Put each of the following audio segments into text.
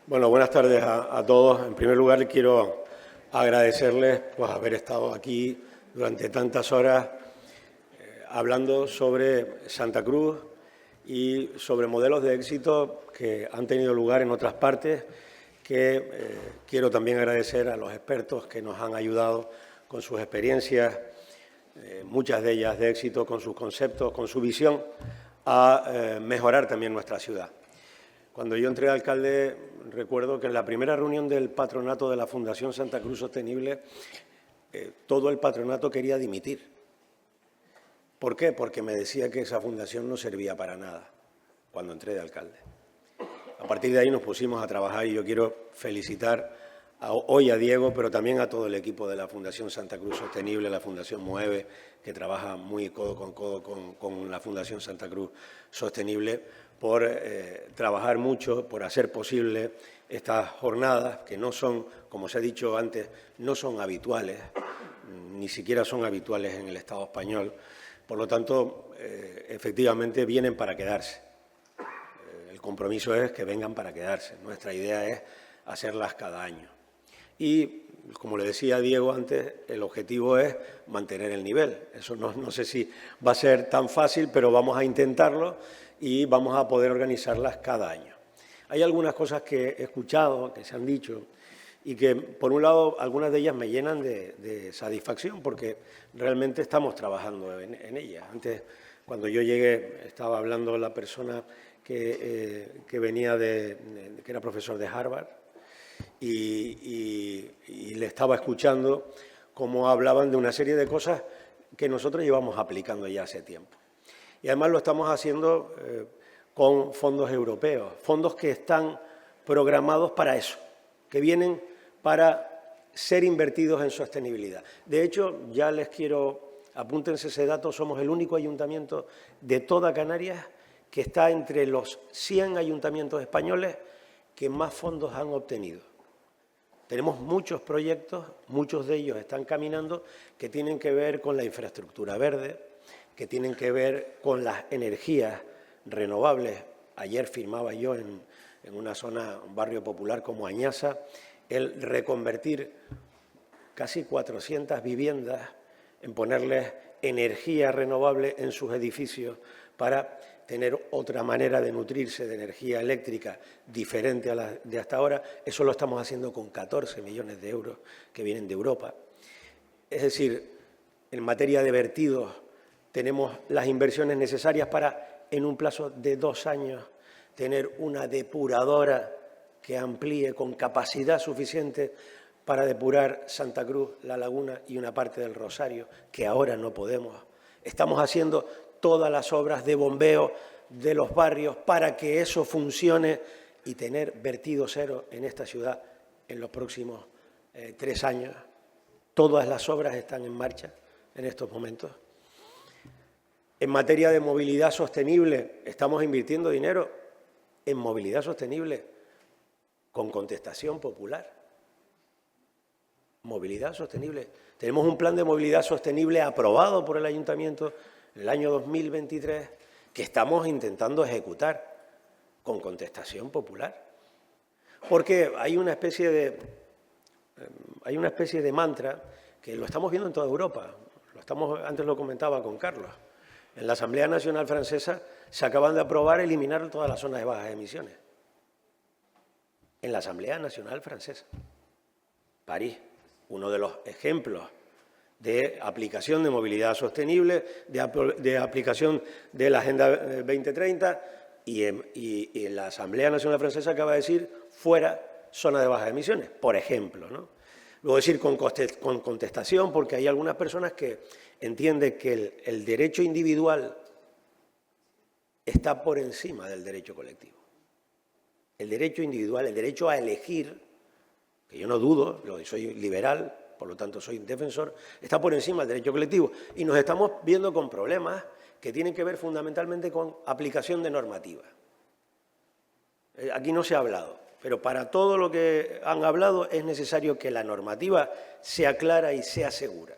Bueno, buenas tardes a todos. En primer lugar, quiero agradecerles pues, haber estado aquí durante tantas horas hablando sobre Santa Cruz y sobre modelos de éxito que han tenido lugar en otras partes, que quiero también agradecer a los expertos que nos han ayudado con sus experiencias, muchas de ellas de éxito, con sus conceptos, con su visión, a mejorar también nuestra ciudad. Cuando yo entré alcalde, recuerdo que en la primera reunión del patronato de la Fundación Santa Cruz Sostenible, todo el patronato quería dimitir. ¿Por qué? Porque me decía que esa fundación no servía para nada cuando entré de alcalde. A partir de ahí nos pusimos a trabajar y yo quiero felicitar hoy a Diego, pero también a todo el equipo de la Fundación Santa Cruz Sostenible, la Fundación Mueve, que trabaja muy codo con la Fundación Santa Cruz Sostenible, por trabajar mucho, por hacer posible estas jornadas que no son, como os he dicho antes, no son habituales, ni siquiera son habituales en el Estado español. Por lo tanto, efectivamente vienen para quedarse. El compromiso es que vengan para quedarse. Nuestra idea es hacerlas cada año. Y, como le decía a Diego antes, el objetivo es mantener el nivel. Eso no sé si va a ser tan fácil, pero vamos a intentarlo y vamos a poder organizarlas cada año. Hay algunas cosas que he escuchado, que se han dicho, y que, por un lado, algunas de ellas me llenan de satisfacción, porque realmente estamos trabajando en ellas. Antes, cuando yo llegué, estaba hablando la persona que venía que era profesor de Harvard, y le estaba escuchando cómo hablaban de una serie de cosas que nosotros llevamos aplicando ya hace tiempo. Y además lo estamos haciendo con fondos europeos, fondos que están programados para eso, que vienen para ser invertidos en sostenibilidad. De hecho, ya les quiero, apúntense ese dato, somos el único ayuntamiento de toda Canarias que está entre los 100 ayuntamientos españoles que más fondos han obtenido. Tenemos muchos proyectos, muchos de ellos están caminando, que tienen que ver con la infraestructura verde, que tienen que ver con las energías renovables. Ayer firmaba yo en una zona, un barrio popular como Añasa, el reconvertir casi 400 viviendas en ponerles energía renovable en sus edificios para tener otra manera de nutrirse de energía eléctrica diferente a la de hasta ahora. Eso lo estamos haciendo con 14 millones de euros que vienen de Europa. Es decir, en materia de vertidos tenemos las inversiones necesarias para, en un plazo de 2 años, tener una depuradora que amplíe con capacidad suficiente para depurar Santa Cruz, La Laguna y una parte del Rosario, que ahora no podemos. Estamos haciendo todas las obras de bombeo de los barrios para que eso funcione y tener vertido cero en esta ciudad en los próximos 3 años. Todas las obras están en marcha en estos momentos. En materia de movilidad sostenible, estamos invirtiendo dinero en movilidad sostenible con contestación popular. Movilidad sostenible. Tenemos un plan de movilidad sostenible aprobado por el Ayuntamiento en el año 2023 que estamos intentando ejecutar con contestación popular. Porque hay una especie de mantra que lo estamos viendo en toda Europa. Antes lo comentaba con Carlos. En la Asamblea Nacional Francesa se acaban de aprobar eliminar todas las zonas de bajas emisiones. En la Asamblea Nacional Francesa. París, uno de los ejemplos de aplicación de movilidad sostenible, de aplicación de la Agenda 2030, y en la Asamblea Nacional Francesa acaba de decir fuera zona de bajas emisiones, por ejemplo, ¿no? Luego decir con contestación, porque hay algunas personas que entienden que el derecho individual está por encima del derecho colectivo. El derecho individual, el derecho a elegir, que yo no dudo, soy liberal, por lo tanto soy defensor, está por encima del derecho colectivo. Y nos estamos viendo con problemas que tienen que ver fundamentalmente con aplicación de normativa. Aquí no se ha hablado, pero para todo lo que han hablado es necesario que la normativa sea clara y sea segura.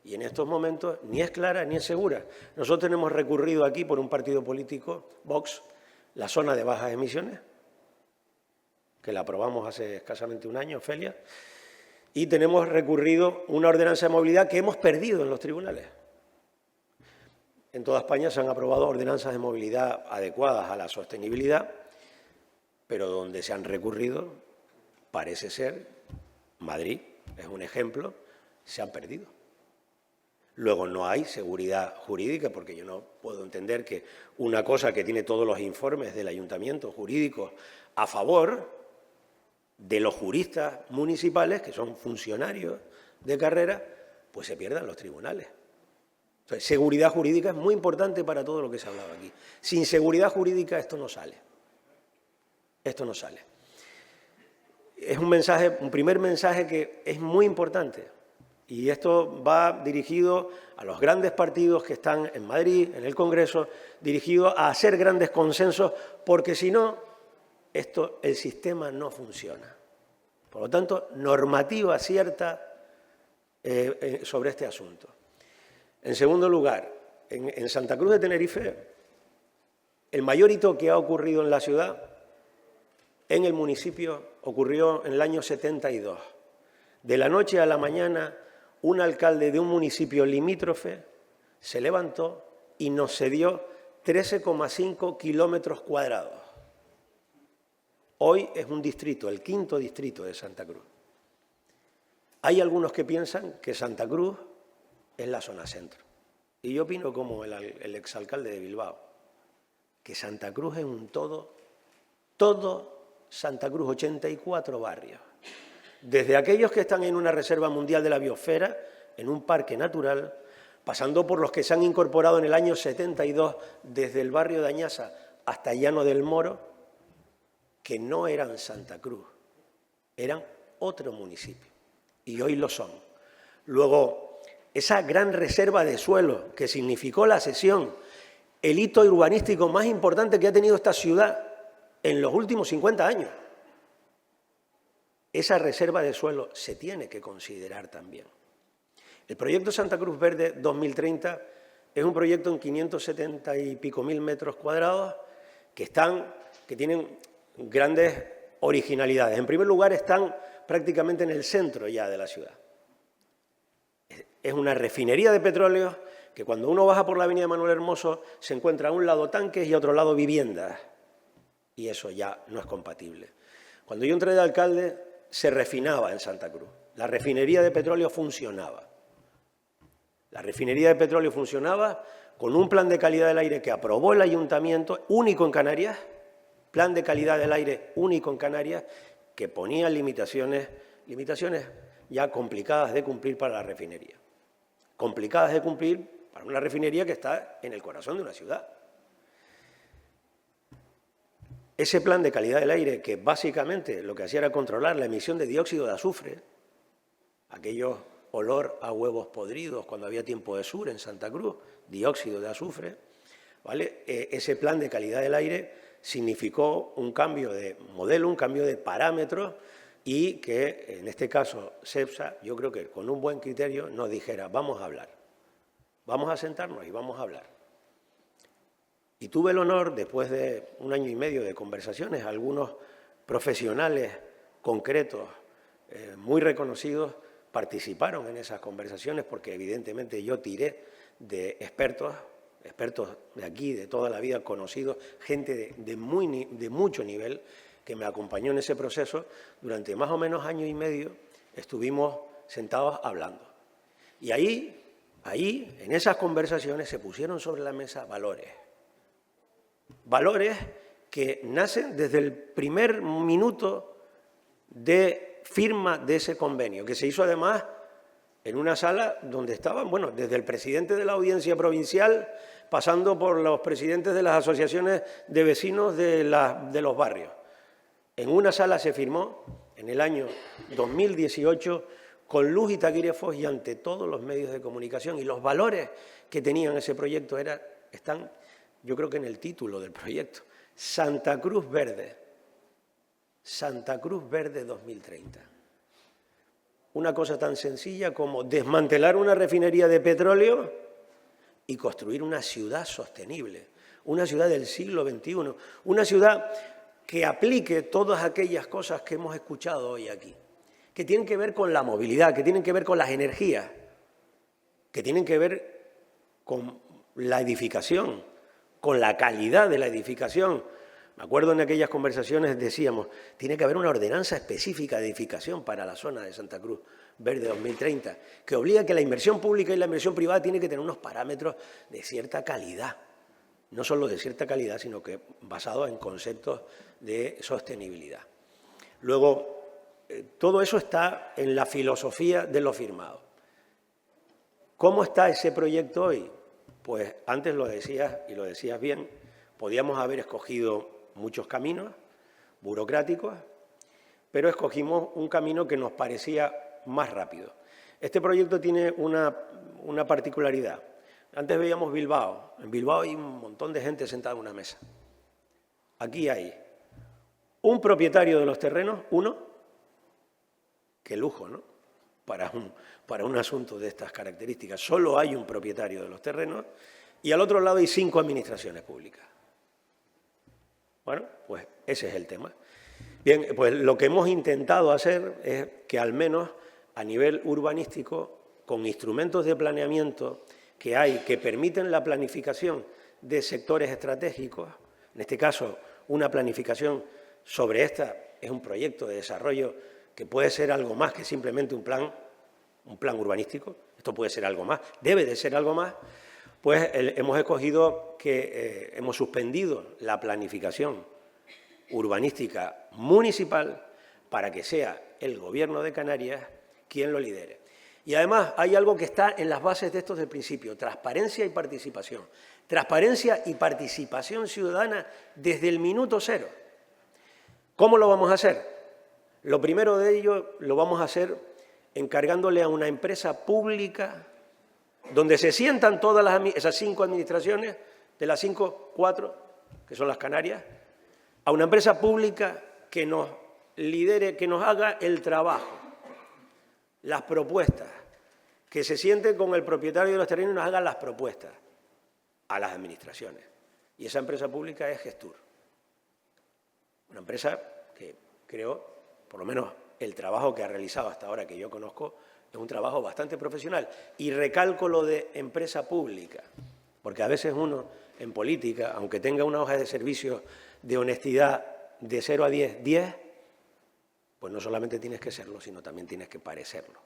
Y en estos momentos ni es clara ni es segura. Nosotros tenemos recurrido aquí por un partido político, Vox, la zona de bajas emisiones, que la aprobamos hace escasamente un año, Ofelia, y tenemos recurrido una ordenanza de movilidad que hemos perdido en los tribunales. En toda España se han aprobado ordenanzas de movilidad adecuadas a la sostenibilidad, pero donde se han recurrido, parece ser, Madrid es un ejemplo, se han perdido. Luego no hay seguridad jurídica, porque yo no puedo entender que una cosa que tiene todos los informes del ayuntamiento jurídicos a favor de los juristas municipales, que son funcionarios de carrera, pues se pierda en los tribunales. Entonces, seguridad jurídica es muy importante para todo lo que se ha hablado aquí. Sin seguridad jurídica esto no sale. Esto no sale. Es un mensaje, un primer mensaje que es muy importante. Y esto va dirigido a los grandes partidos que están en Madrid, en el Congreso, dirigido a hacer grandes consensos, porque si no, el sistema no funciona. Por lo tanto, normativa cierta sobre este asunto. En segundo lugar, en Santa Cruz de Tenerife, el mayor hito que ha ocurrido en la ciudad, en el municipio, ocurrió en el año 72. De la noche a la mañana, un alcalde de un municipio limítrofe se levantó y nos cedió 13,5 kilómetros cuadrados. Hoy es un distrito, el 5º distrito de Santa Cruz. Hay algunos que piensan que Santa Cruz es la zona centro. Y yo opino como el exalcalde de Bilbao, que Santa Cruz es un todo Santa Cruz, 84 barrios. Desde aquellos que están en una reserva mundial de la biosfera, en un parque natural, pasando por los que se han incorporado en el año 72 desde el barrio de Añasa hasta Llano del Moro, que no eran Santa Cruz, eran otro municipio, y hoy lo son. Luego, esa gran reserva de suelo que significó la cesión, el hito urbanístico más importante que ha tenido esta ciudad en los últimos 50 años, esa reserva de suelo se tiene que considerar también. El proyecto Santa Cruz Verde 2030 es un proyecto en 570 y pico mil metros cuadrados que tienen grandes originalidades. En primer lugar, están prácticamente en el centro ya de la ciudad. Es una refinería de petróleo que cuando uno baja por la avenida Manuel Hermoso se encuentra a un lado tanques y a otro lado viviendas. Y eso ya no es compatible. Cuando yo entré de alcalde, se refinaba en Santa Cruz. La refinería de petróleo funcionaba. La refinería de petróleo funcionaba con un plan de calidad del aire que aprobó el ayuntamiento, único en Canarias, plan de calidad del aire único en Canarias, que ponía limitaciones ya complicadas de cumplir para la refinería. Complicadas de cumplir para una refinería que está en el corazón de una ciudad. Ese plan de calidad del aire, que básicamente lo que hacía era controlar la emisión de dióxido de azufre, aquello olor a huevos podridos cuando había tiempo de sur en Santa Cruz, dióxido de azufre, ¿vale? Ese plan de calidad del aire significó un cambio de modelo, un cambio de parámetros y que, en este caso, CEPSA, yo creo que con un buen criterio nos dijera, vamos a hablar, vamos a sentarnos y vamos a hablar. Y tuve el honor, después de un año y medio de conversaciones, algunos profesionales concretos, muy reconocidos, participaron en esas conversaciones porque evidentemente yo tiré de expertos de aquí, de toda la vida, conocidos, gente de mucho nivel que me acompañó en ese proceso. Durante más o menos año y medio estuvimos sentados hablando. Y ahí, en esas conversaciones, se pusieron sobre la mesa valores. Valores que nacen desde el primer minuto de firma de ese convenio, que se hizo además en una sala donde estaban, bueno, desde el presidente de la Audiencia Provincial, pasando por los presidentes de las asociaciones de vecinos de los barrios. En una sala se firmó en el año 2018 con luz y taquígrafos y ante todos los medios de comunicación. Y los valores que tenían ese proyecto están, yo creo que en el título del proyecto, Santa Cruz Verde. Santa Cruz Verde 2030. Una cosa tan sencilla como desmantelar una refinería de petróleo y construir una ciudad sostenible, una ciudad del siglo XXI, una ciudad que aplique todas aquellas cosas que hemos escuchado hoy aquí, que tienen que ver con la movilidad, que tienen que ver con las energías, que tienen que ver con la edificación, con la calidad de la edificación. Me acuerdo en aquellas conversaciones decíamos, tiene que haber una ordenanza específica de edificación para la zona de Santa Cruz Verde 2030, que obliga a que la inversión pública y la inversión privada tiene que tener unos parámetros de cierta calidad. No solo de cierta calidad, sino que basados en conceptos de sostenibilidad. Luego, todo eso está en la filosofía de lo firmado. ¿Cómo está ese proyecto hoy? Pues antes lo decías, y lo decías bien, podíamos haber escogido muchos caminos burocráticos, pero escogimos un camino que nos parecía más rápido. Este proyecto tiene una particularidad. Antes veíamos Bilbao. En Bilbao hay un montón de gente sentada en una mesa. Aquí hay un propietario de los terrenos, uno, qué lujo, ¿no? Para un asunto de estas características. Solo hay un propietario de los terrenos y al otro lado hay 5 administraciones públicas. Bueno, pues ese es el tema. Bien, pues lo que hemos intentado hacer es que al menos a nivel urbanístico, con instrumentos de planeamiento que hay que permiten la planificación de sectores estratégicos, en este caso una planificación sobre esta es un proyecto de desarrollo que puede ser algo más que simplemente un plan urbanístico, esto puede ser algo más, debe de ser algo más, pues hemos escogido que hemos suspendido la planificación urbanística municipal para que sea el Gobierno de Canarias quien lo lidere. Y además hay algo que está en las bases de esto desde el principio, transparencia y participación. Transparencia y participación ciudadana desde el minuto cero. ¿Cómo lo vamos a hacer? Lo primero de ello lo vamos a hacer encargándole a una empresa pública donde se sientan todas esas 5 administraciones, de las 5, 4, que son las Canarias, a una empresa pública que nos lidere, que nos haga el trabajo, las propuestas, que se siente con el propietario de los terrenos y nos haga las propuestas a las administraciones. Y esa empresa pública es Gestur. Una empresa que creo, por lo menos el trabajo que ha realizado hasta ahora que yo conozco, es un trabajo bastante profesional. Y recalco lo de empresa pública, porque a veces uno en política, aunque tenga una hoja de servicios de honestidad de 0 a 10, 10, pues no solamente tienes que serlo, sino también tienes que parecerlo.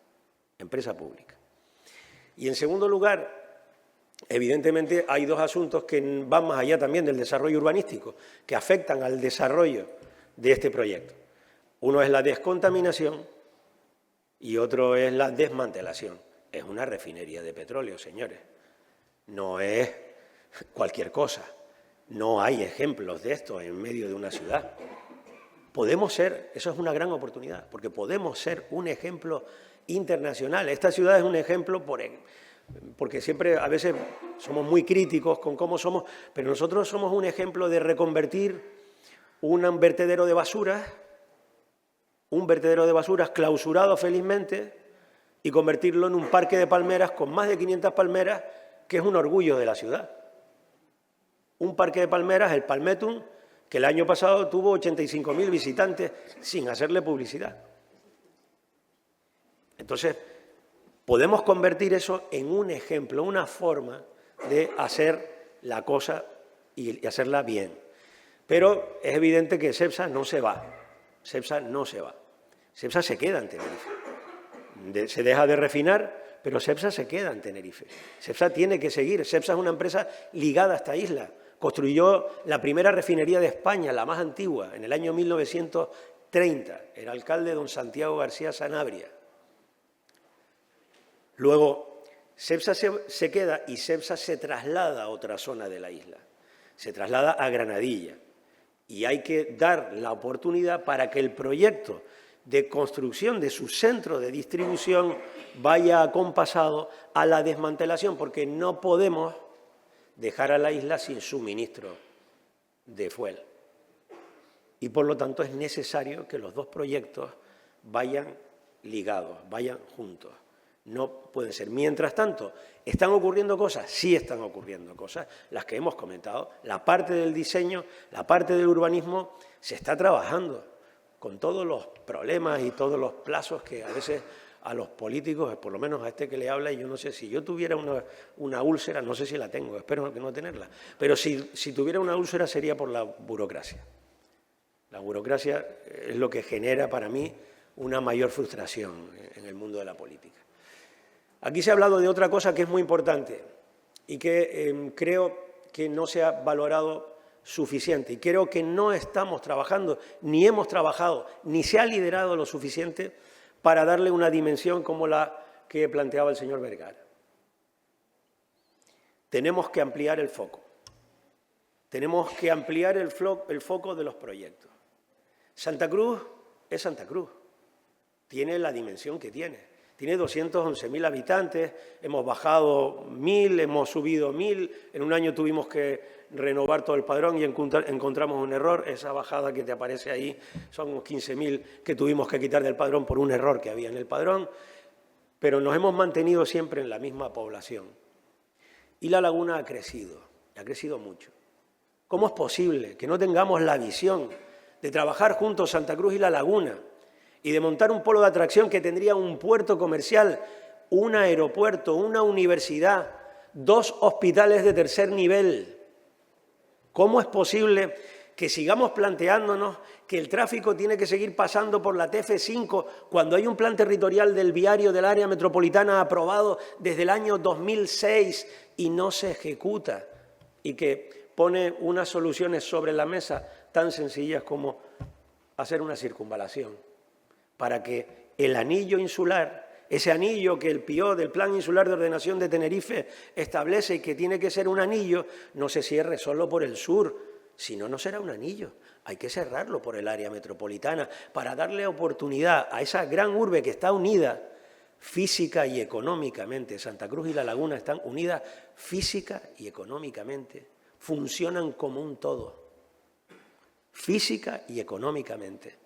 Empresa pública. Y en segundo lugar, evidentemente hay 2 asuntos que van más allá también del desarrollo urbanístico, que afectan al desarrollo de este proyecto. Uno es la descontaminación y otro es la desmantelación. Es una refinería de petróleo, señores. No es cualquier cosa. No hay ejemplos de esto en medio de una ciudad. Podemos ser, eso es una gran oportunidad, porque podemos ser un ejemplo internacional. Esta ciudad es un ejemplo porque siempre a veces somos muy críticos con cómo somos, pero nosotros somos un ejemplo de reconvertir un vertedero de basuras clausurado felizmente y convertirlo en un parque de palmeras con más de 500 palmeras, que es un orgullo de la ciudad. Un parque de palmeras, el Palmetum, que el año pasado tuvo 85.000 visitantes sin hacerle publicidad. Entonces, podemos convertir eso en un ejemplo, una forma de hacer la cosa y hacerla bien. Pero es evidente que Cepsa no se va. Cepsa no se va. Cepsa se queda en Tenerife. Se deja de refinar, pero Cepsa se queda en Tenerife. Cepsa tiene que seguir. Cepsa es una empresa ligada a esta isla. Construyó la primera refinería de España, la más antigua, en el año 1930. El alcalde don Santiago García Sanabria. Luego, Cepsa se queda y Cepsa se traslada a otra zona de la isla. Se traslada a Granadilla. Y hay que dar la oportunidad para que el proyecto de construcción de su centro de distribución vaya acompasado a la desmantelación, porque no podemos dejar a la isla sin suministro de fuel. Y por lo tanto es necesario que los 2 proyectos vayan ligados, vayan juntos. No pueden ser. Mientras tanto, ¿están ocurriendo cosas? Sí están ocurriendo cosas, las que hemos comentado. La parte del diseño, la parte del urbanismo, se está trabajando con todos los problemas y todos los plazos que a veces a los políticos, por lo menos a este que le habla, y yo no sé, si yo tuviera una úlcera, no sé si la tengo, espero que no tenerla, pero si tuviera una úlcera sería por la burocracia. La burocracia es lo que genera para mí una mayor frustración en el mundo de la política. Aquí se ha hablado de otra cosa que es muy importante y que creo que no se ha valorado suficiente y creo que no estamos trabajando, ni hemos trabajado, ni se ha liderado lo suficiente para darle una dimensión como la que planteaba el señor Vergara. Tenemos que ampliar el foco. Tenemos que ampliar el foco de los proyectos. Santa Cruz es Santa Cruz. Tiene la dimensión que tiene. Tiene 211.000 habitantes, hemos bajado 1.000, hemos subido 1.000, en un año tuvimos que renovar todo el padrón y encontramos un error, esa bajada que te aparece ahí son 15.000 que tuvimos que quitar del padrón por un error que había en el padrón, pero nos hemos mantenido siempre en la misma población. Y la laguna ha crecido mucho. ¿Cómo es posible que no tengamos la visión de trabajar juntos Santa Cruz y la laguna y de montar un polo de atracción que tendría un puerto comercial, un aeropuerto, una universidad, 2 hospitales de tercer nivel? ¿Cómo es posible que sigamos planteándonos que el tráfico tiene que seguir pasando por la TF5 cuando hay un plan territorial del viario del área metropolitana aprobado desde el año 2006 y no se ejecuta? Y que pone unas soluciones sobre la mesa tan sencillas como hacer una circunvalación, para que el anillo insular, ese anillo que el PIO del Plan Insular de Ordenación de Tenerife establece y que tiene que ser un anillo, no se cierre solo por el sur, si no, no será un anillo. Hay que cerrarlo por el área metropolitana para darle oportunidad a esa gran urbe que está unida física y económicamente. Santa Cruz y La Laguna están unidas física y económicamente, funcionan como un todo, física y económicamente.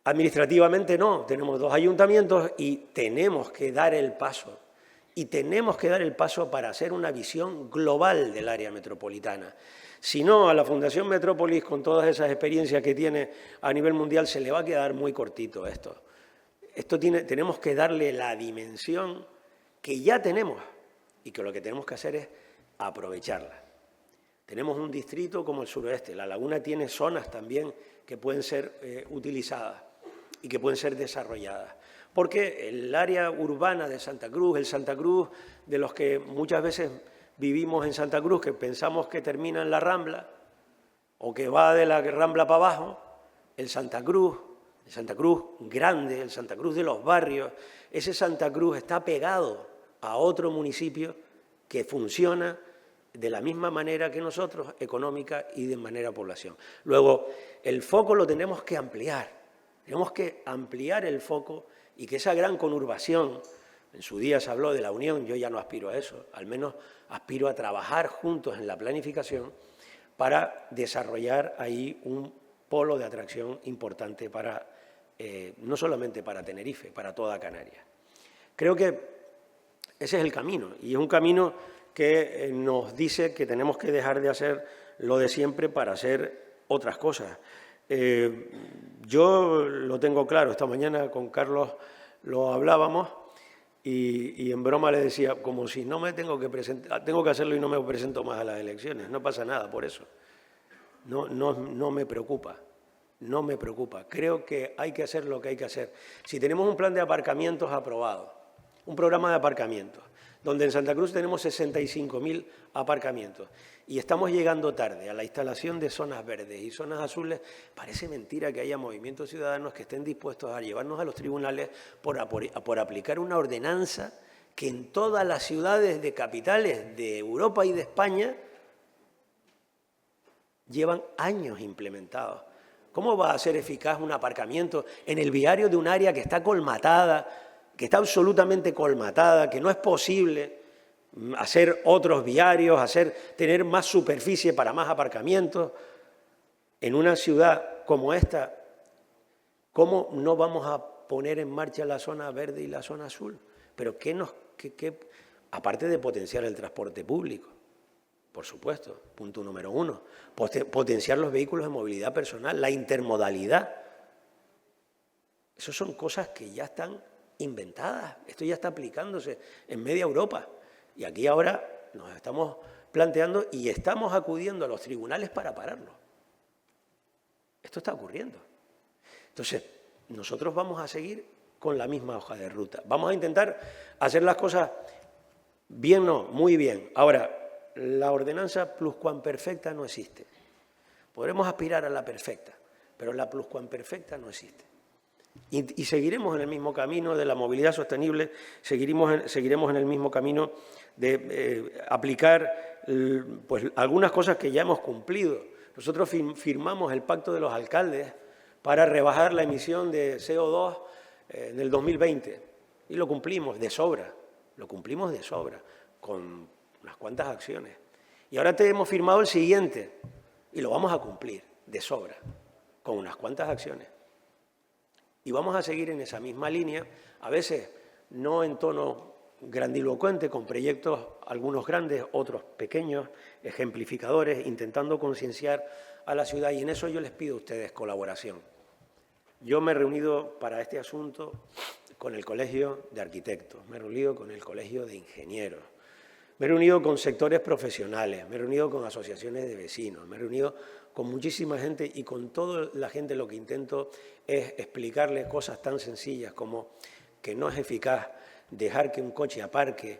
Administrativamente no, tenemos 2 ayuntamientos y tenemos que dar el paso. Y tenemos que dar el paso para hacer una visión global del área metropolitana. Si no, a la Fundación Metrópolis, con todas esas experiencias que tiene a nivel mundial, se le va a quedar muy cortito esto. Tenemos que darle la dimensión que ya tenemos y que lo que tenemos que hacer es aprovecharla. Tenemos un distrito como el suroeste, La Laguna tiene zonas también que pueden ser utilizadas y que pueden ser desarrolladas. Porque el área urbana de Santa Cruz, el Santa Cruz de los que muchas veces vivimos en Santa Cruz, que pensamos que termina en la Rambla o que va de la Rambla para abajo, el Santa Cruz grande, el Santa Cruz de los barrios, ese Santa Cruz está pegado a otro municipio que funciona de la misma manera que nosotros, económica y de manera población. Luego, el foco lo tenemos que ampliar. Tenemos que ampliar el foco y que esa gran conurbación, en su día se habló de la unión, yo ya no aspiro a eso, al menos aspiro a trabajar juntos en la planificación para desarrollar ahí un polo de atracción importante para, no solamente para Tenerife, para toda Canarias. Creo que ese es el camino y es un camino que nos dice que tenemos que dejar de hacer lo de siempre para hacer otras cosas. Yo lo tengo claro, esta mañana con Carlos lo hablábamos y en broma le decía, como si no me tengo que hacerlo y no me presento más a las elecciones, no pasa nada por eso. No me preocupa, no me preocupa. Creo que hay que hacer lo que hay que hacer. Si tenemos un plan de aparcamientos aprobado, un programa de aparcamientos, donde en Santa Cruz tenemos 65.000 aparcamientos y estamos llegando tarde a la instalación de zonas verdes y zonas azules, parece mentira que haya movimientos ciudadanos que estén dispuestos a llevarnos a los tribunales por aplicar una ordenanza que en todas las ciudades de capitales de Europa y de España llevan años implementados. ¿Cómo va a ser eficaz un aparcamiento en el viario de un área que está colmatada, que está absolutamente colmatada, que no es posible hacer otros viarios, tener más superficie para más aparcamientos? En una ciudad como esta, ¿cómo no vamos a poner en marcha la zona verde y la zona azul? Pero aparte de potenciar el transporte público, por supuesto, punto número 1, potenciar los vehículos de movilidad personal, la intermodalidad. Esas son cosas que ya están inventadas, esto ya está aplicándose en media Europa. Y aquí ahora nos estamos planteando y estamos acudiendo a los tribunales para pararlo. Esto está ocurriendo. Entonces, nosotros vamos a seguir con la misma hoja de ruta. Vamos a intentar hacer las cosas bien, no, muy bien. Ahora, la ordenanza pluscuamperfecta no existe. Podremos aspirar a la perfecta, pero la pluscuamperfecta no existe. Y seguiremos en el mismo camino de la movilidad sostenible, seguiremos en el mismo camino de aplicar pues, algunas cosas que ya hemos cumplido. Nosotros firmamos el Pacto de los Alcaldes para rebajar la emisión de CO2 en el 2020 y lo cumplimos de sobra, con unas cuantas acciones. Y ahora hemos firmado el siguiente y lo vamos a cumplir de sobra, con unas cuantas acciones. Y vamos a seguir en esa misma línea, a veces no en tono grandilocuente, con proyectos, algunos grandes, otros pequeños, ejemplificadores, intentando concienciar a la ciudad. Y en eso yo les pido a ustedes colaboración. Yo me he reunido para este asunto con el Colegio de Arquitectos, me he reunido con el Colegio de Ingenieros, me he reunido con sectores profesionales, me he reunido con asociaciones de vecinos, me he reunido con muchísima gente y con toda la gente lo que intento es explicarles cosas tan sencillas como que no es eficaz dejar que un coche aparque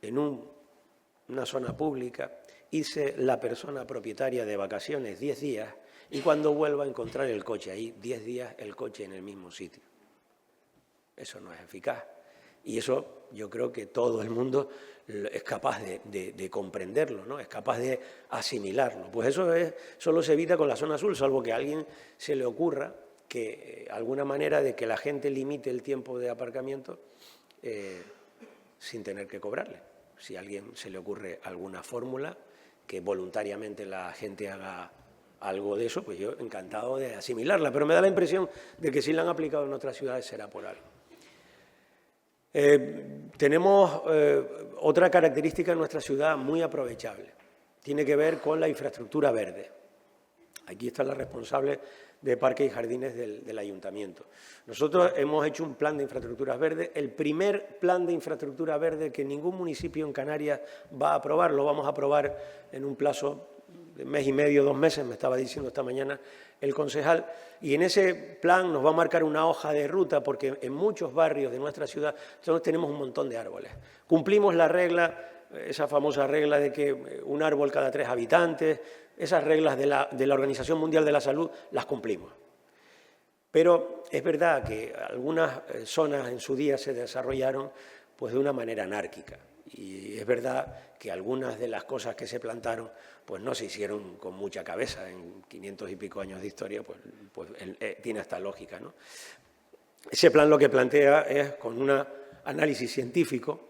en una zona pública, irse la persona propietaria de vacaciones 10 días y cuando vuelva a encontrar el coche ahí, 10 días el coche en el mismo sitio. Eso no es eficaz. Y eso yo creo que todo el mundo es capaz de comprenderlo, ¿no? Es capaz de asimilarlo. Pues eso solo se evita con la zona azul, salvo que a alguien se le ocurra que alguna manera de que la gente limite el tiempo de aparcamiento sin tener que cobrarle. Si a alguien se le ocurre alguna fórmula que voluntariamente la gente haga algo de eso, pues yo encantado de asimilarla. Pero me da la impresión de que si la han aplicado en otras ciudades será por algo. Tenemos otra característica en nuestra ciudad muy aprovechable. Tiene que ver con la infraestructura verde. Aquí está la responsable de Parques y Jardines del Ayuntamiento. Nosotros hemos hecho un plan de infraestructuras verdes, el primer plan de infraestructura verde que ningún municipio en Canarias va a aprobar. Lo vamos a aprobar en un plazo de mes y medio, 2 meses, me estaba diciendo esta mañana el concejal, y en ese plan nos va a marcar una hoja de ruta porque en muchos barrios de nuestra ciudad nosotros tenemos un montón de árboles. Cumplimos la regla, esa famosa regla de que un árbol cada 3 habitantes, esas reglas de la Organización Mundial de la Salud las cumplimos. Pero es verdad que algunas zonas en su día se desarrollaron pues de una manera anárquica. Y es verdad que algunas de las cosas que se plantaron pues no se hicieron con mucha cabeza. En 500 y pico años de historia pues tiene esta lógica, ¿no? Ese plan lo que plantea es, con un análisis científico,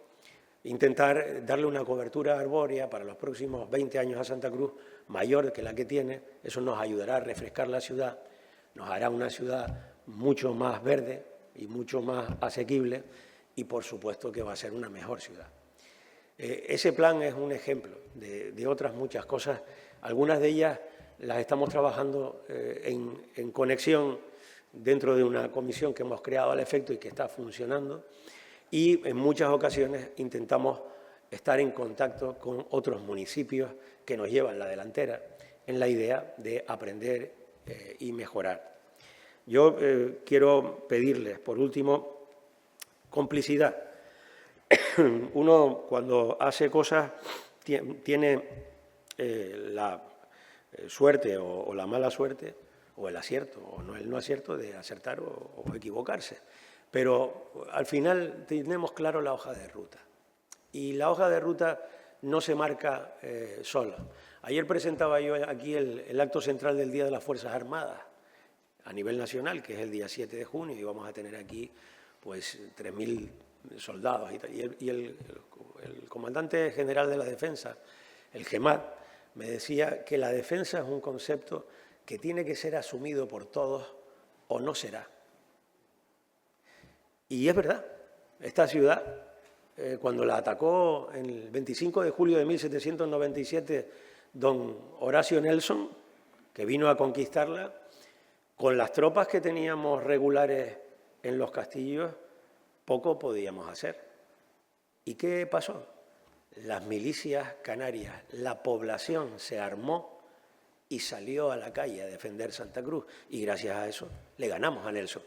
intentar darle una cobertura arbórea para los próximos 20 años a Santa Cruz mayor que la que tiene. Eso nos ayudará a refrescar la ciudad, nos hará una ciudad mucho más verde y mucho más asequible y, por supuesto, que va a ser una mejor ciudad. Ese plan es un ejemplo de otras muchas cosas. Algunas de ellas las estamos trabajando en conexión dentro de una comisión que hemos creado al efecto y que está funcionando, y en muchas ocasiones intentamos estar en contacto con otros municipios que nos llevan la delantera en la idea de aprender y mejorar. Yo quiero pedirles, por último, complicidad. Uno, cuando hace cosas, tiene la suerte o la mala suerte, o el acierto o el no acierto de acertar o equivocarse. Pero al final tenemos claro la hoja de ruta. Y la hoja de ruta no se marca sola. Ayer presentaba yo aquí el acto central del Día de las Fuerzas Armadas a nivel nacional, que es el día 7 de junio, y vamos a tener aquí pues 3.000 soldados y tal. Y el comandante general de la defensa, el GEMAT, me decía que la defensa es un concepto que tiene que ser asumido por todos o no será. Y es verdad, esta ciudad cuando la atacó en el 25 de julio de 1797 don Horacio Nelson, que vino a conquistarla, con las tropas que teníamos regulares en los castillos, poco podíamos hacer. ¿Y qué pasó? Las milicias canarias, la población se armó y salió a la calle a defender Santa Cruz, y gracias a eso le ganamos a Nelson.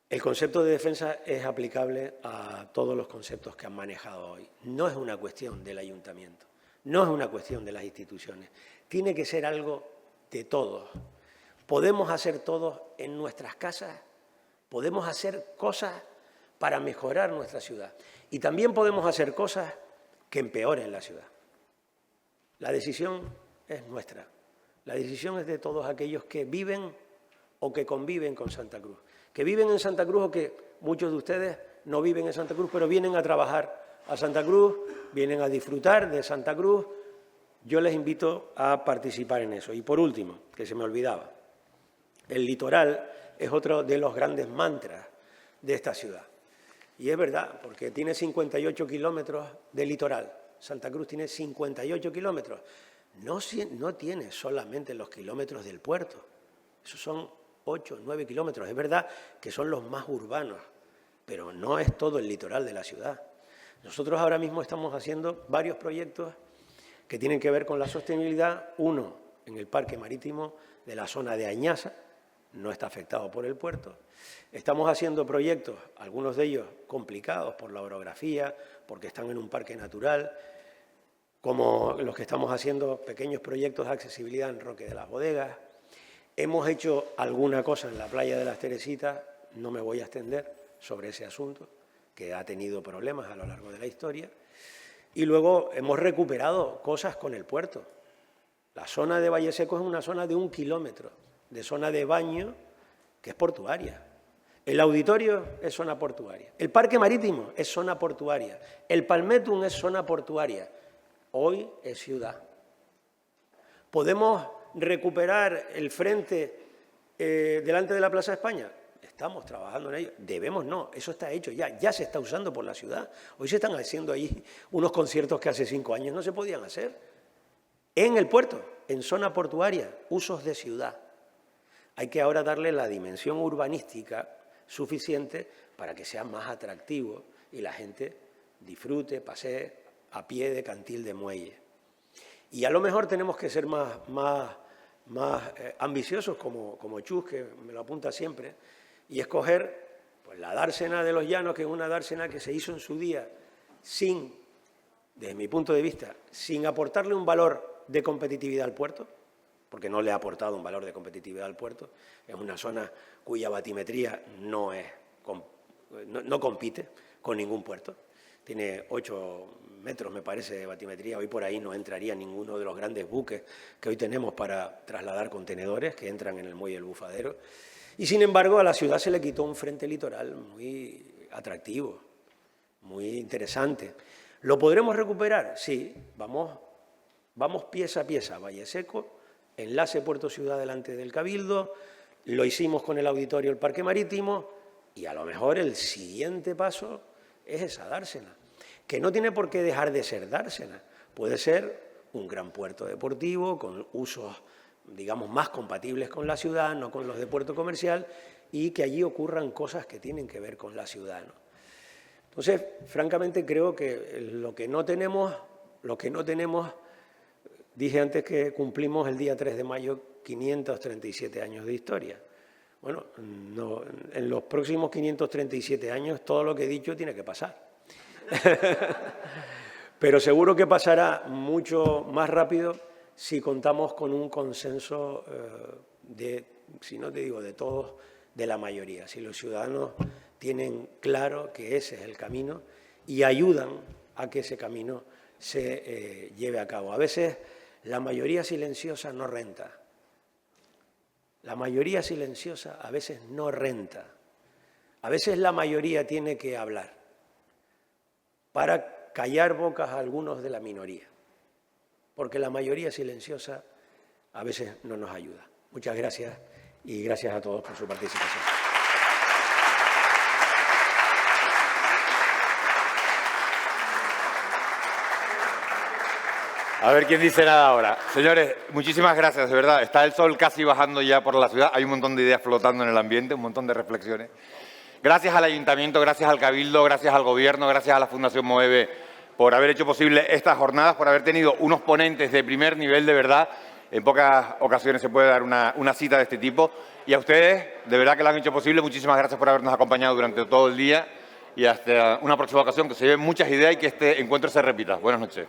El concepto de defensa es aplicable a todos los conceptos que han manejado hoy. No es una cuestión del ayuntamiento, no es una cuestión de las instituciones. Tiene que ser algo de todos. Podemos hacer todos en nuestras casas, podemos hacer cosas para mejorar nuestra ciudad. Y también podemos hacer cosas que empeoren la ciudad. La decisión es nuestra. La decisión es de todos aquellos que viven o que conviven con Santa Cruz. Que viven en Santa Cruz o que muchos de ustedes no viven en Santa Cruz, pero vienen a trabajar a Santa Cruz, vienen a disfrutar de Santa Cruz. Yo les invito a participar en eso. Y por último, que se me olvidaba, el litoral es otro de los grandes mantras de esta ciudad. Y es verdad, porque tiene 58 kilómetros de litoral. Santa Cruz tiene 58 kilómetros. No tiene solamente los kilómetros del puerto. Esos son 8, 9 kilómetros. Es verdad que son los más urbanos, pero no es todo el litoral de la ciudad. Nosotros ahora mismo estamos haciendo varios proyectos que tienen que ver con la sostenibilidad. Uno en el Parque Marítimo de la zona de Añaza, no está afectado por el puerto. Estamos haciendo proyectos, algunos de ellos complicados por la orografía, porque están en un parque natural, como los que estamos haciendo pequeños proyectos de accesibilidad en Roque de las Bodegas. Hemos hecho alguna cosa en la playa de las Teresitas, no me voy a extender sobre ese asunto, que ha tenido problemas a lo largo de la historia. Y luego hemos recuperado cosas con el puerto. La zona de Valle Seco es una zona de 1 kilómetro, de zona de baño que es portuaria. El auditorio es zona portuaria. El Parque Marítimo es zona portuaria. El Palmetum es zona portuaria. Hoy es ciudad. ¿Podemos recuperar el frente delante de la Plaza de España? Estamos trabajando en ello. Debemos no, eso está hecho ya se está usando por la ciudad. Hoy se están haciendo ahí unos conciertos que hace 5 años no se podían hacer. En el puerto, en zona portuaria, usos de ciudad. Hay que ahora darle la dimensión urbanística suficiente para que sea más atractivo y la gente disfrute, pasee a pie de Cantil de Muelle. Y a lo mejor tenemos que ser más ambiciosos como Chus, que me lo apunta siempre, y escoger pues, la dársena de los Llanos, que es una dársena que se hizo en su día sin, desde mi punto de vista, sin aportarle un valor de competitividad al puerto, porque no le ha aportado un valor de competitividad al puerto. Es una zona cuya batimetría no compite con ningún puerto. Tiene 8 metros, me parece, de batimetría. Hoy por ahí no entraría ninguno de los grandes buques que hoy tenemos para trasladar contenedores que entran en el muelle del Bufadero. Y, sin embargo, a la ciudad se le quitó un frente litoral muy atractivo, muy interesante. ¿Lo podremos recuperar? Sí, vamos pieza a pieza. Valle Seco, enlace Puerto-Ciudad delante del Cabildo, lo hicimos con el auditorio del Parque Marítimo y a lo mejor el siguiente paso es esa dársena, que no tiene por qué dejar de ser dársena. Puede ser un gran puerto deportivo con usos, digamos, más compatibles con la ciudad, no con los de puerto comercial, y que allí ocurran cosas que tienen que ver con la ciudad, ¿no? Entonces, francamente, creo que lo que no tenemos, dije antes que cumplimos el día 3 de mayo 537 años de historia. Bueno, no, en los próximos 537 años todo lo que he dicho tiene que pasar. Pero seguro que pasará mucho más rápido si contamos con un consenso si no te digo de todos, de la mayoría. Si los ciudadanos tienen claro que ese es el camino y ayudan a que ese camino se lleve a cabo. A veces la mayoría silenciosa no renta. La mayoría silenciosa a veces no renta. A veces la mayoría tiene que hablar para callar bocas a algunos de la minoría, porque la mayoría silenciosa a veces no nos ayuda. Muchas gracias y gracias a todos por su participación. A ver quién dice nada ahora. Señores, muchísimas gracias, de verdad. Está el sol casi bajando ya por la ciudad. Hay un montón de ideas flotando en el ambiente, un montón de reflexiones. Gracias al Ayuntamiento, gracias al Cabildo, gracias al Gobierno, gracias a la Fundación Moeve por haber hecho posible estas jornadas, por haber tenido unos ponentes de primer nivel de verdad. En pocas ocasiones se puede dar una cita de este tipo. Y a ustedes, de verdad que lo han hecho posible. Muchísimas gracias por habernos acompañado durante todo el día. Y hasta una próxima ocasión, que se lleven muchas ideas y que este encuentro se repita. Buenas noches.